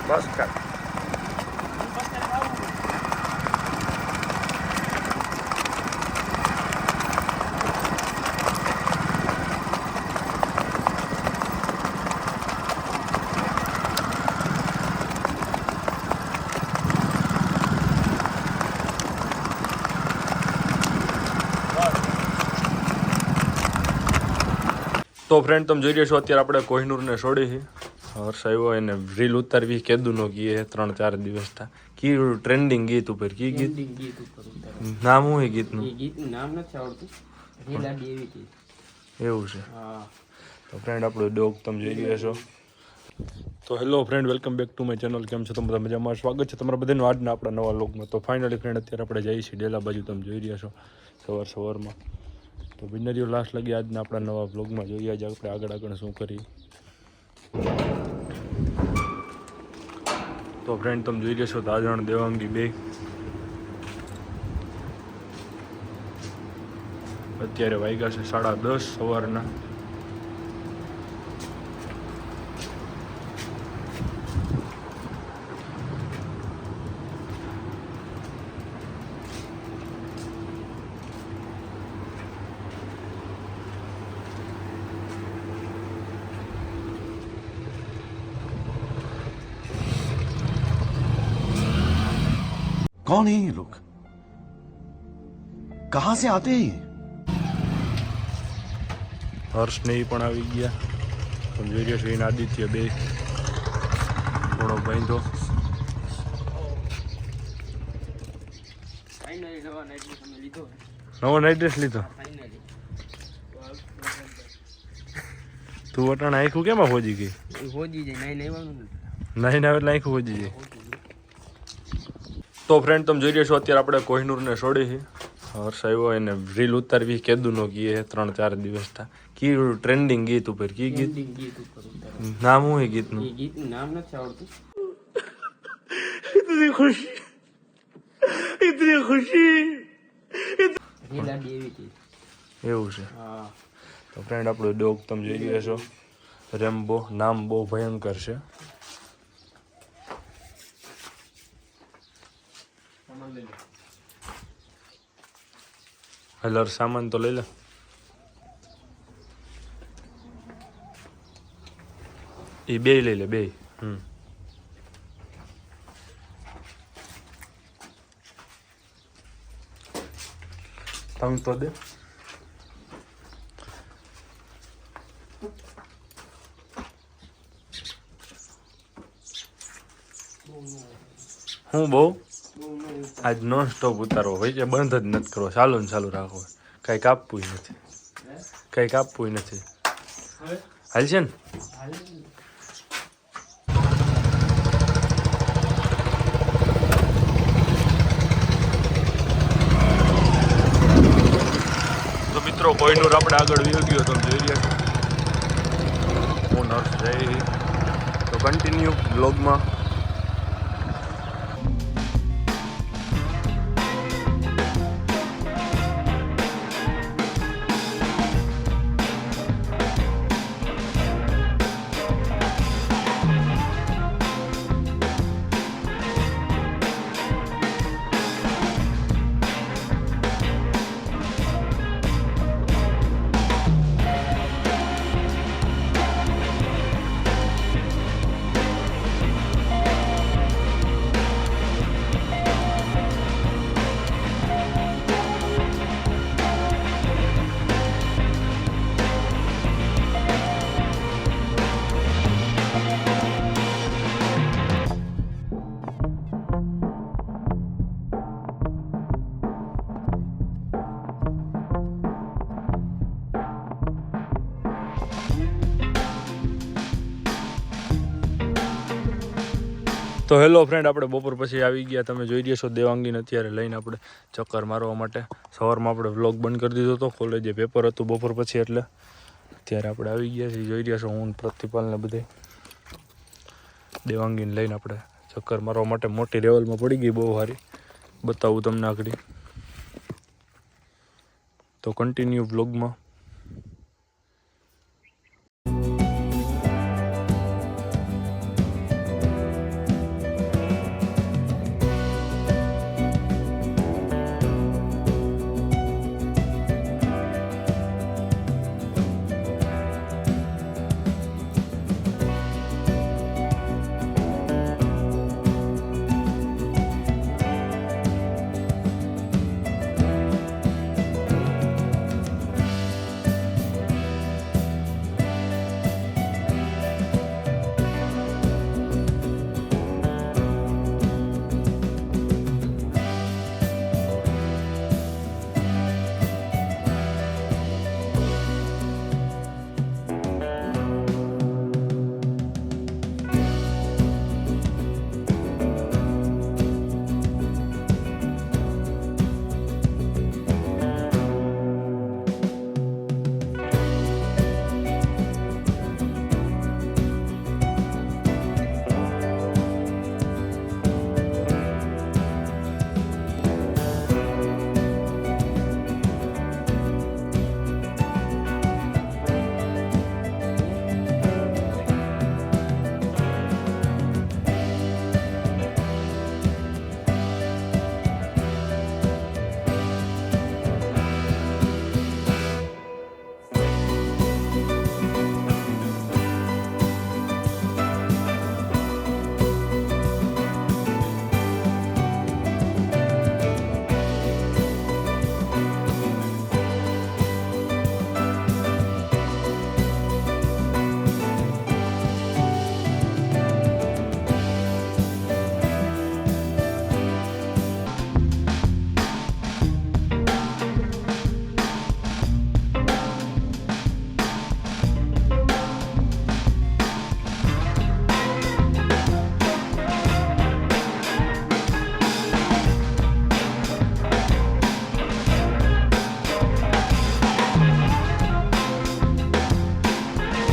બસ કર તો ફ્રેન્ડ તમે જોઈ રહ્યા છો અત્યારે આપણે કોહિનૂરને છોડી છે હર્ષ આવ્યો એને રીલ ઉતારવી કેદુનો ગીએ 3-4 દિવસ થા કી ટ્રેન્ડિંગ ગીત ઉપર કી ગીત નામ શું ગીતનું નામ નથી આવડતું રીલ આડી એવી હતી એવું છે હા તો ફ્રેન્ડ આપણો ડોગ તમે જોઈ રહ્યા છો તો hello friend welcome back to my channel કેમ છો તમે બધા મજામાં સ્વાગત છે તમારા બધાનું આજના આપણા નવા વ્લોગમાં તો ફાઇનલી ફ્રેન્ડ અત્યારે આપણે જઈએ છીએ ડેલા બાજુ તમે જોઈ રહ્યા છો સવારમાં તો બિનરીઓ લાસ્ટ લગી આજના આપણા નવા વ્લોગમાં જોઈએ આજે આપણે આગળ શું કરી તો ફ્રેન્ડ તમે જોઈ રહ્યા છો દાદણ દેવાંગી બે અત્યારે વાગ્યા છે 10:30 સવારના कौन है ये लोग कहां से आते हैं હર્ષ ને પણ આવી ગયા તમે જોઈ રહ્યા છો એને આદિત્ય બે થોડો બાંધો ફાઇનલી નવા નાઈટ ડ્રેસ અમે લીધો નવો નાઈટ ડ્રેસ લીધો ફાઇનલી તું અટાણે આખું કેમાં હોજી ગઈ હોજી જાય નાઈ આવવાનું નહીં આવે એટલે આખું હોજી જાય તો ફ્રેન્ડ તમે જોઈ રહ્યા છો અત્યારે આપણે કોહિનૂરને છોડી છે હર્ષ આવ્યો એને રીલ ઉતારવી કેદુનો ગીએ 3-4 દિવસ થા કી ટ્રેન્ડિંગ ગીત ઉપર કી ગીત ગીત ઉપર નામ શું ગીતનું ગીતનું નામ નથી આવડતું इतनी खुशी રીલ આડી એવી હતી એવું છે હા તો ફ્રેન્ડ આપણો ડોગ તમે જોઈ રહ્યા છો રેમ્બો નામ બહુ ભયંકર છે હલર સામાન તો લઈ લે એ બે લઈ લે બે તંગ તો દે હું બહુ આજ નોન સ્ટોપ ઉતારવો હોય છે બંધ જ નથી કરવો ચાલુ ને ચાલુ રાખવો કંઈ કાપવું નથી કંઈ કાપવું નથી હાલ છે ને તો મિત્રો કોહિનૂર આપણે આગળ વહી ગયો તમે જોઈ રહ્યા છો હું નર્સ જઈ તો કન્ટિન્યુ બ્લોગમાં તો હેલો ફ્રેન્ડ આપણે બપોર પછી આવી ગયા તમે જોઈ રહ્યા છો દેવાંગીને અત્યારે લઈને આપણે ચક્કર મારવા માટે સવારમાં આપણે વ્લોગ બંધ કરી દીધો હતો કોલેજે પેપર હતું બપોર પછી એટલે અત્યારે આપણે આવી ગયા છીએ જોઈ રહ્યા છો હું પ્રતિપાલને બધે દેવાંગીને લઈને આપણે ચક્કર મારવા માટે મોટી લેવલમાં પડી ગઈ બહુ સારી બતાવું તમને આગળ તો કન્ટિન્યુ વ્લોગમાં